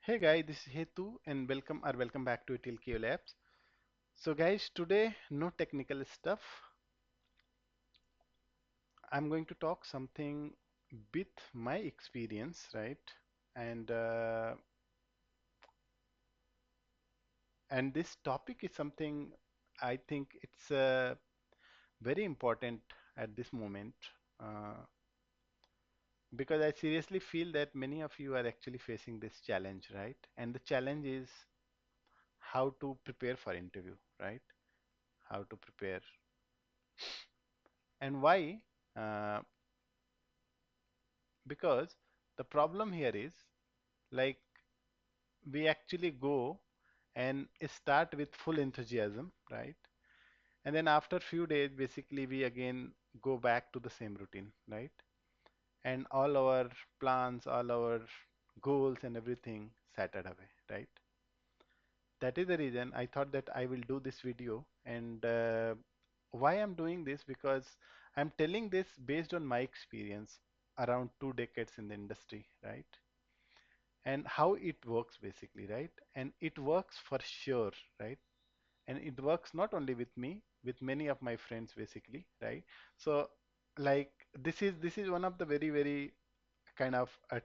Hey guys, this is Hetu and welcome back to ETL Labs. So guys, today no technical stuff. I'm going to talk something with my experience, right? And uh, and this topic is something I think it's very important at this moment uh, because I seriously feel that many of you are actually facing this challenge, right? And the challenge is how to prepare for interview, right? How to prepare and why? Uh, because the problem here is like we actually go and start with full enthusiasm, right? And then after few days basically we again go back to the same routine, right? And all our plans, all our goals and everything shattered away, right? That is the reason I thought that I will do this video. And why I'm doing this, because I'm telling this based on my experience around 2 decades in the industry, right? And how it works basically, right? And it works for sure, right? And it works not only with me, with many of my friends basically, right? So like this is one of the very kind of a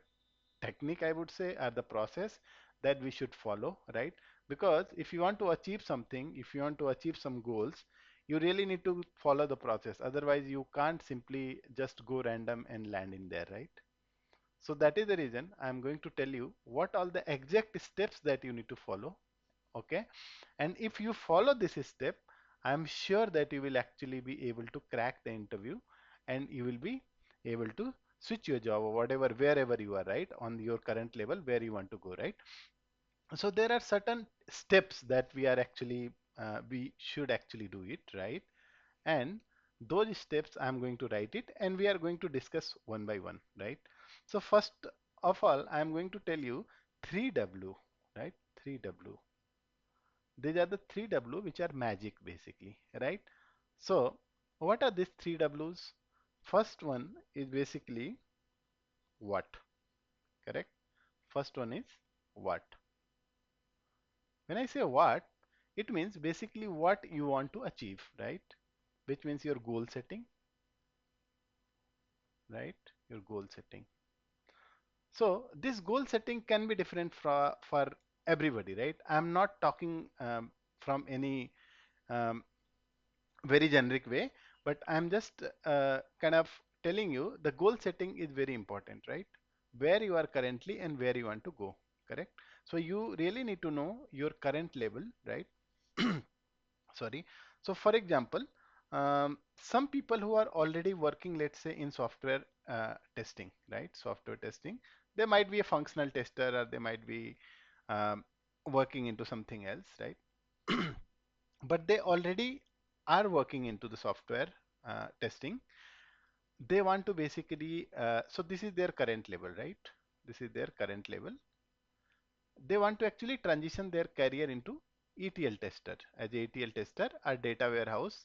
technique, I would say, or the process that we should follow, right? Because if you want to achieve something, if you want to achieve some goals, you really need to follow the process. Otherwise you can't simply just go random and land in there, right? So that is the reason I'm going to tell you what all the exact steps that you need to follow. Okay. And if you follow this step, I'm sure that you will actually be able to crack the interview and you will be able to switch your job or whatever, wherever you are, right? On your current level, where you want to go, right? So there are certain steps that we should actually do it, right? And those steps I'm going to write it and we are going to discuss one by one, right? So first of all, I'm going to tell you 3W, right? 3W. These are the 3W which are magic basically, right? So what are these 3Ws? First one is basically what, correct? First one is what. When I say what, it means basically what you want to achieve, right? Which means your goal setting, right? Your goal setting. So this goal setting can be different for everybody, right? I'm not talking from any um, very generic way, but I'm just kind of telling you the goal setting is very important, right? Where you are currently and where you want to go, correct? So you really need to know your current level, right? Sorry. So for example, some people who are already working, let's say in software testing, right? Software testing, they might be a functional tester or they might be um, working into something else, right? But they already are working into the software testing. They want to basically, so this is their current level, right? This is their current level. They want to actually transition their career into ETL tester, as a ETL tester or data warehouse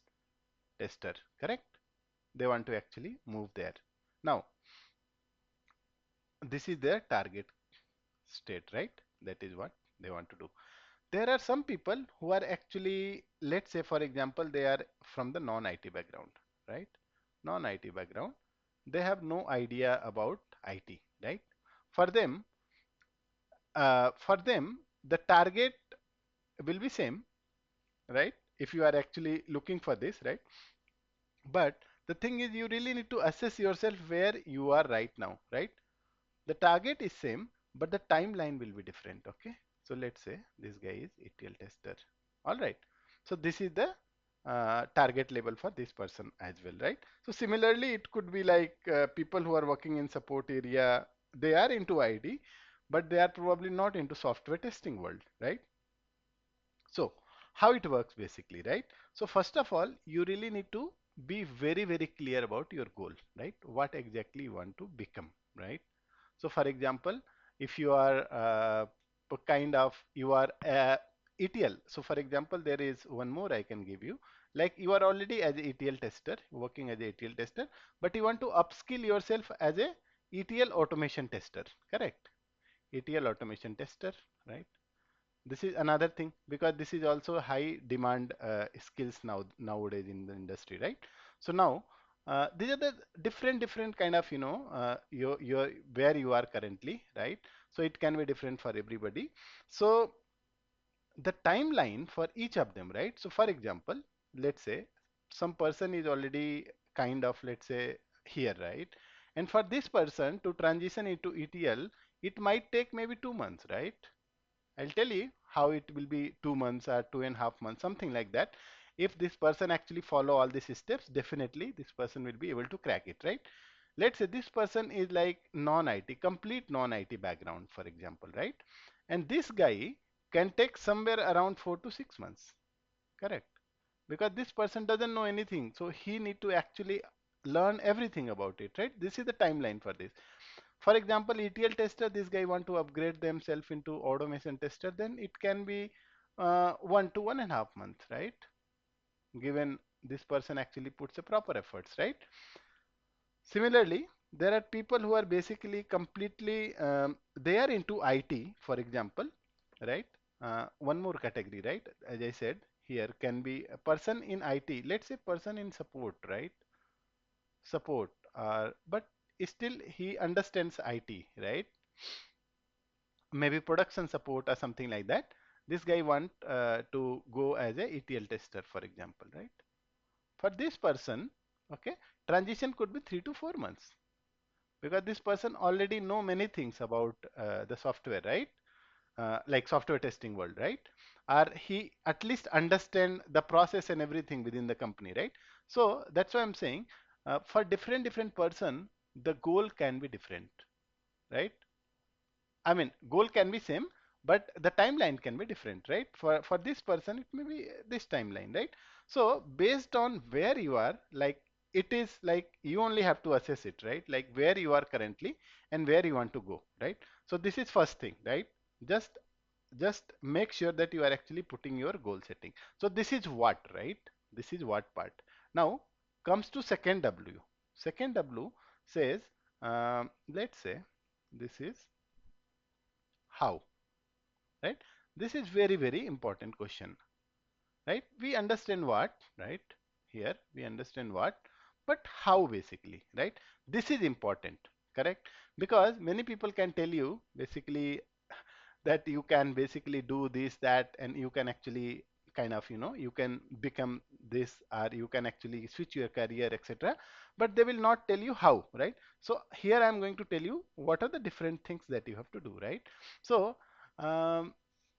tester, correct? They want to actually move there. Now, this is their target state, right? That is what they want to do. There are some people who are actually, let's say for example, they are from the non-IT background, right? Non-IT background. They have no idea about IT, right? For them, the target will be same, right? If you are actually looking for this, right? But the thing is, you really need to assess yourself where you are right now, right? The target is same, but the timeline will be different. Okay. So let's say this guy is ETL tester. All right. So this is the target level for this person as well, right? So similarly, it could be like people who are working in support area, they are into ID, but they are probably not into software testing world, right? So how it works basically, right? So first of all, you really need to be very clear about your goal, right? What exactly you want to become, right? So for example, if you are you are ETL. So for example, there is one more I can give you. Like you are already as a ETL tester, working as a ETL tester, but you want to upskill yourself as a ETL automation tester, correct? ETL automation tester, right? This is another thing because this is also high demand skills nowadays in the industry, right? So now these are the different kind of your where you are currently, right? So it can be different for everybody. So the timeline for each of them, right? So for example, let's say some person is already kind of, let's say, here, right? And for this person to transition into ETL, it might take maybe 2 months, right? I'll tell you how it will be 2 months or 2.5 months, something like that. If this person actually follow all these steps, definitely this person will be able to crack it, right? Let's say this person is like non-IT, complete non-IT background, for example, right? And this guy can take somewhere around 4 to 6 months, correct? Because this person doesn't know anything, so he need to actually learn everything about it, right? This is the timeline for this. For example, ETL tester, this guy want to upgrade themselves into automation tester, then it can be 1 to 1.5 months, right? Given this person actually puts a proper efforts, right? Similarly, there are people who are basically completely they are into IT, for example, right? One more category, right? As I said, here can be a person in IT. Let's say person in support, right? Support, but still he understands IT, right? Maybe production support or something like that. This guy want to go as a ETL tester, for example, right? For this person, okay, transition could be 3 to 4 months because this person already know many things about the software, right? Like software testing world, right? Or he at least understand the process and everything within the company, right? So that's why I'm saying for different person, the goal can be different, right? I mean, goal can be same, but the timeline can be different, right? For this person, it may be this timeline, right? So based on where you are, like it is like you only have to assess it, right? Like where you are currently and where you want to go, right? So this is first thing, right? Just just make sure that you are actually putting your goal setting. So this is what, right? This is what part. Now comes to second W. Second W says, let's say this is how, right? This is very important question, right? We understand what, right? Here we understand what, but how basically, right? This is important, correct? Because many people can tell you basically that you can basically do this, that, and you can actually kind of, you can become this, or you can actually switch your career, etc. But they will not tell you how, right? So here I'm going to tell you what are the different things that you have to do, right? So um,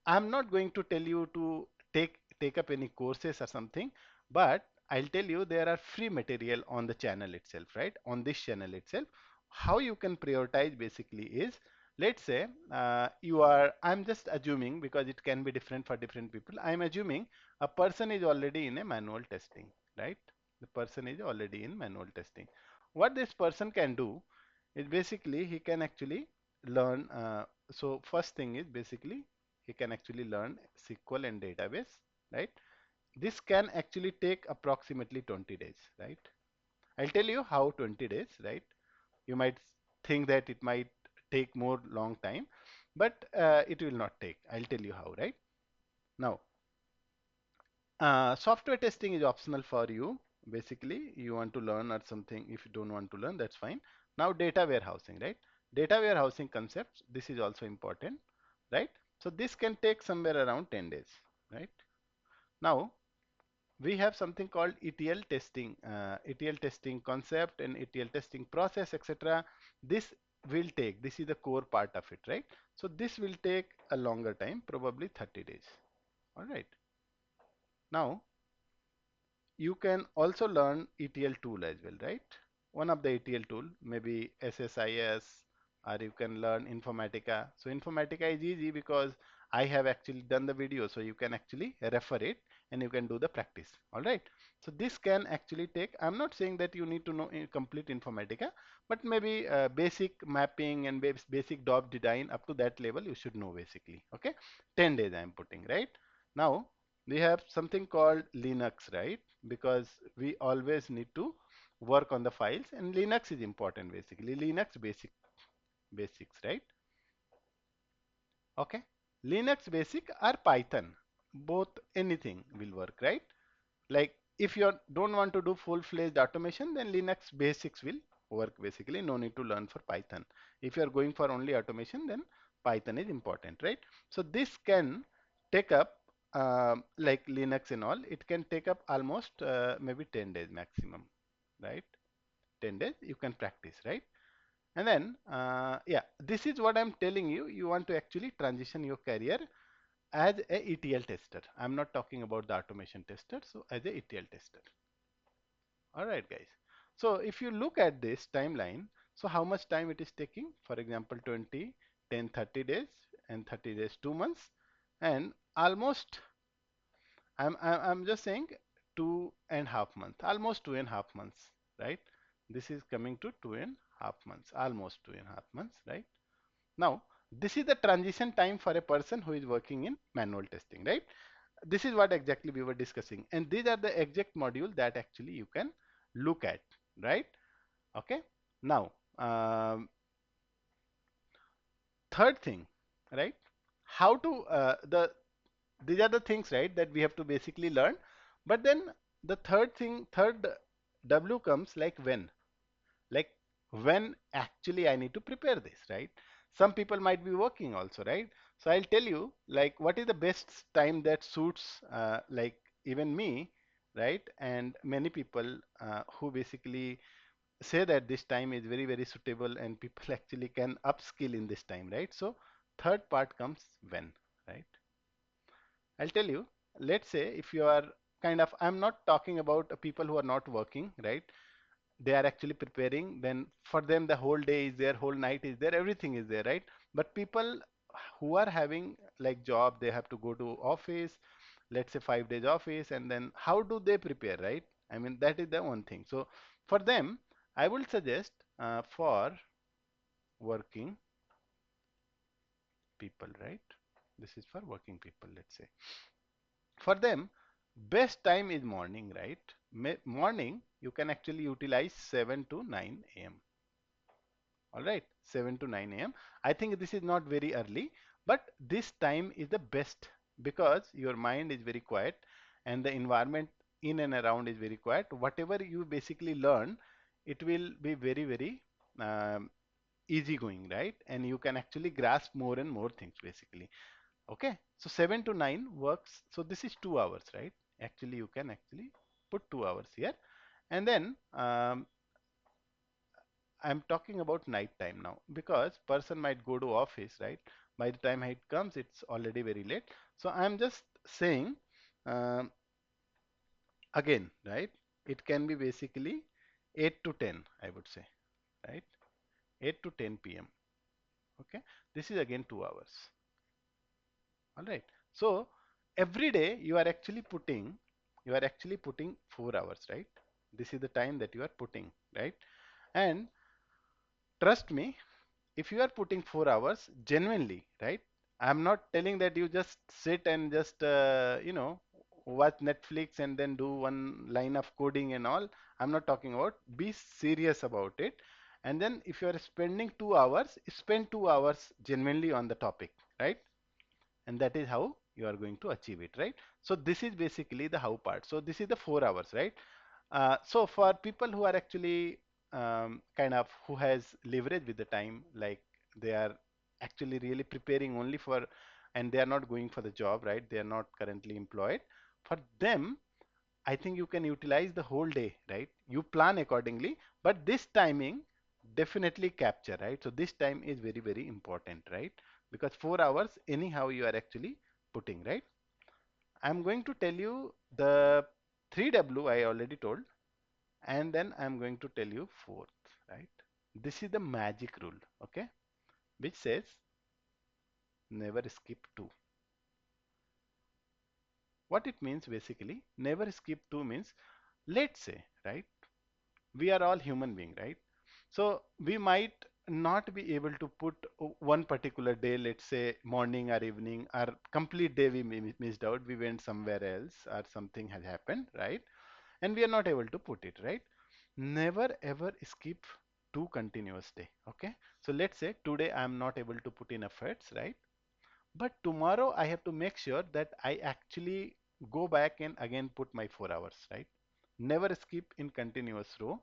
I'm not going to tell you to take up any courses or something, but I'll tell you there are free material on the channel itself, right? On this channel itself, how you can prioritize basically is, let's say I'm just assuming because it can be different for different people. I'm assuming a person is already in a manual testing, right? The person is already in manual testing. What this person can do is basically he can actually learn. So first thing is basically he can actually learn SQL and database, right? This can actually take approximately 20 days, right? I'll tell you how 20 days, right? You might think that it might take more long time, but it will not take. I'll tell you how, right? Now, software testing is optional for you. Basically, you want to learn or something. If you don't want to learn, that's fine. Now, data warehousing, right? Data warehousing concepts, this is also important, right? So this can take somewhere around 10 days, right? Now, we have something called ETL testing concept and ETL testing process, etc. This will take, this is the core part of it, right? So this will take a longer time, probably 30 days. All right. Now, you can also learn ETL tool as well, right? One of the ETL tool, maybe SSIS, or you can learn Informatica. So Informatica is easy because I have actually done the video, so you can actually refer it and you can do the practice. All right. So this can actually take, I'm not saying that you need to know complete Informatica, but maybe basic mapping and basic DOB design up to that level you should know basically. Okay. 10 days I am putting, right? Now we have something called Linux, right? Because we always need to work on the files, and Linux is important basically. Linux basics, right? Okay, Linux basic or Python, both anything will work, right? Like if you don't want to do full-fledged automation, then Linux basics will work basically. No need to learn for Python. If you are going for only automation, then Python is important, right? So this can take up like Linux and all. It can take up almost maybe 10 days maximum, right? 10 days you can practice, right? And then yeah, this is what I'm telling you. You want to actually transition your career as a ETL tester. I'm not talking about the automation tester. So as a ETL tester. All right, guys. So if you look at this timeline, so how much time it is taking? For example, 20, 10, 30 days, and 30 days, 2 months, and almost I'm just saying 2.5 months, almost 2.5 months, right? This is coming to 2.5 months, almost 2.5 months, right? Now, this is the transition time for a person who is working in manual testing, right? This is what exactly we were discussing, and these are the exact module that actually you can look at, right? Okay. Now, third thing, right? How to these are the things, right, that we have to basically learn. But then the third thing, third W comes like when. Like when actually I need to prepare this, right? Some people might be working also, right? So I'll tell you like what is the best time that suits like even me, right? And many people who basically say that this time is very very suitable and people actually can upskill in this time, right? So third part comes when, right? I'll tell you, let's say if you are kind of, I'm not talking about people who are not working, right? They are actually preparing, then for them the whole day is there, whole night is there, everything is there, right? But people who are having like job, they have to go to office, let's say 5 days office, and then how do they prepare, right? I mean, that is the one thing. So for them I will suggest for working people, right? This is for working people, let's say. For them, best time is morning, right? Morning you can actually utilize 7 to 9 a.m. All right, 7 to 9 a.m. I think this is not very early, but this time is the best because your mind is very quiet and the environment in and around is very quiet. Whatever you basically learn, it will be very, very easy going, right? And you can actually grasp more and more things basically. Okay, so 7 to 9 works. So this is 2 hours, right? Actually, you can actually put 2 hours here. And then I'm talking about night time now because person might go to office, right? By the time it comes, it's already very late. So I'm just saying um, again, right? It can be basically 8 to 10, I would say, right? 8 to 10 p.m. Okay, this is again 2 hours. All right. So every day you are actually putting 4 hours, right? This is the time that you are putting, right? And trust me, if you are putting 4 hours genuinely, right? I'm not telling that you just sit and just watch Netflix and then do one line of coding and all. I'm not talking about. Be serious about it. And then if you are spending 2 hours, spend 2 hours genuinely on the topic, right? And that is how you are going to achieve it, right? So this is basically the how part. So this is the 4 hours, right? So for people who are actually kind of who has leverage with the time, like they are actually really preparing only for, and they are not going for the job, right? They are not currently employed. For them, I think you can utilize the whole day, right? You plan accordingly, but this timing definitely capture, right? So this time is very, very important, right? Because 4 hours anyhow you are actually putting, right? I'm going to tell you the 3W I already told, and then I'm going to tell you fourth, right? This is the magic rule, okay? Which says never skip two. What it means basically, never skip two means, let's say, right? We are all human being, right? So we might not be able to put one particular day, let's say morning or evening or complete day we missed out, we went somewhere else or something has happened, right? And we are not able to put it, right? Never ever skip two continuous day, okay? So let's say today I am not able to put in efforts, right? But tomorrow I have to make sure that I actually go back and again put my 4 hours, right? Never skip in continuous row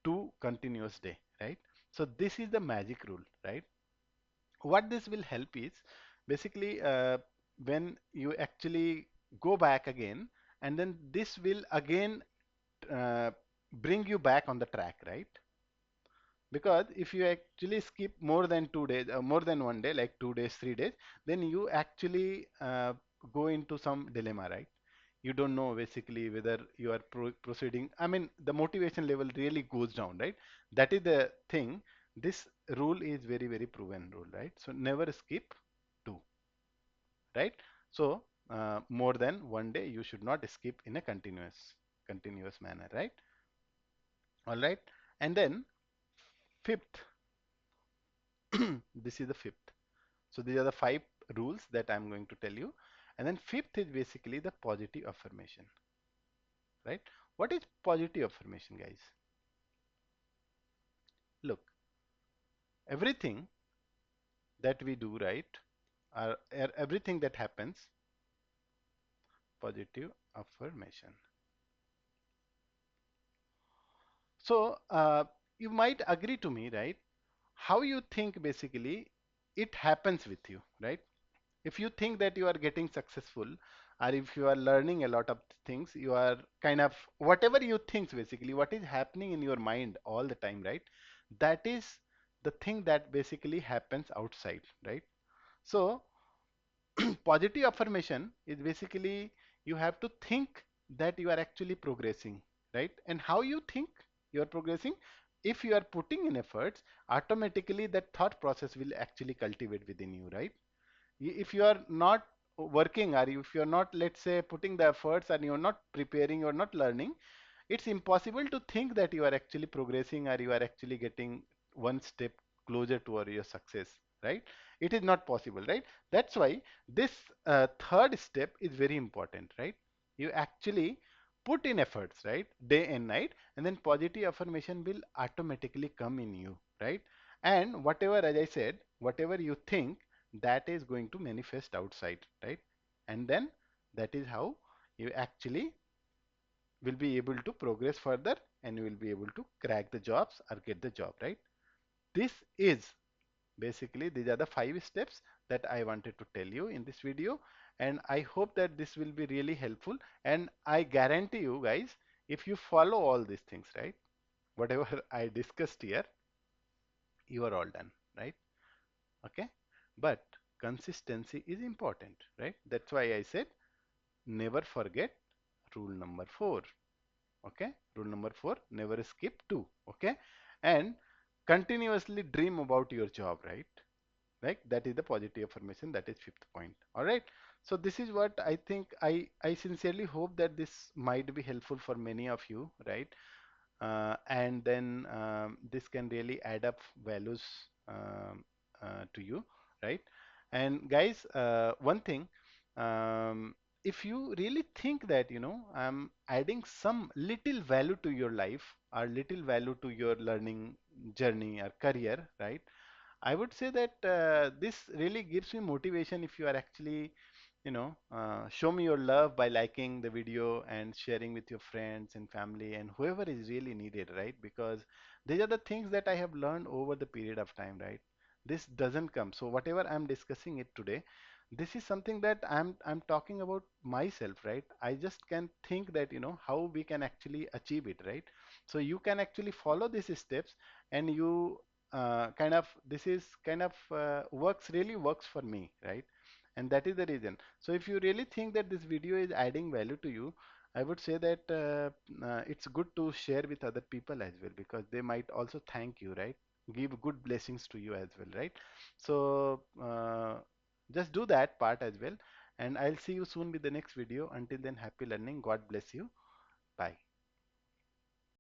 to continuous day, right? So this is the magic rule, right? What this will help is basically when you actually go back again, and then this will again uh, bring you back on the track, right? Because if you actually skip more than 2 days, more than one day, like 2 days, 3 days, then you actually go into some dilemma, right? You don't know basically whether you are proceeding. I mean, the motivation level really goes down, right? That is the thing. This rule is very, very proven rule, right? So never skip two, right? So more than one day, you should not skip in a continuous manner, right? All right. And then fifth, this is the fifth. So these are the five rules that I'm going to tell you. And then fifth is basically the positive affirmation, right? What is positive affirmation, guys? Look, everything that we do, right, everything that happens, positive affirmation. So you might agree to me, right? How you think basically it happens with you, right? If you think that you are getting successful, or if you are learning a lot of things, you are kind of whatever you think basically, what is happening in your mind all the time, right? That is the thing that basically happens outside, right? So positive affirmation is basically you have to think that you are actually progressing, right? And how you think you are progressing, if you are putting in efforts, automatically that thought process will actually cultivate within you, right? If you are not working, or if you are not, let's say, putting the efforts and you're not preparing, you're not learning, it's impossible to think that you are actually progressing or you are actually getting one step closer toward your success, right? It is not possible, right? That's why this third step is very important, right? You actually put in efforts, right, day and night, and then positive affirmation will automatically come in you, right? And whatever, as I said, whatever you think, that is going to manifest outside, right? And then that is how you actually will be able to progress further, and you will be able to crack the jobs or get the job, right? This is basically, these are the five steps that I wanted to tell you in this video, and I hope that this will be really helpful. And I guarantee you guys, if you follow all these things, right, whatever I discussed here, you are all done, right? Okay. But consistency is important, right? That's why I said never forget rule number 4. Okay, rule number 4, never skip 2. Okay, and continuously dream about your job, right? That is the positive affirmation. That is fifth point. All right, so this is what I think. I sincerely hope that this might be helpful for many of you, right? And then this can really add up values to you, right? And guys, one thing, um, if you really think that, I'm adding some little value to your life or little value to your learning journey or career, right? I would say that this really gives me motivation. If you are actually, show me your love by liking the video and sharing with your friends and family and whoever is really needed, right? Because these are the things that I have learned over the period of time, right? This doesn't come. So whatever I'm discussing it today, this is something that I'm talking about myself, right? I just can think that, how we can actually achieve it, right? So you can actually follow these steps, and you kind of, this is kind of really works for me, right? And that is the reason. So if you really think that this video is adding value to you, I would say that it's good to share with other people as well, because they might also thank you, right? Give good blessings to you as well, right? So just do that part as well, and I'll see you soon with the next video. Until then, happy learning. God bless you. Bye.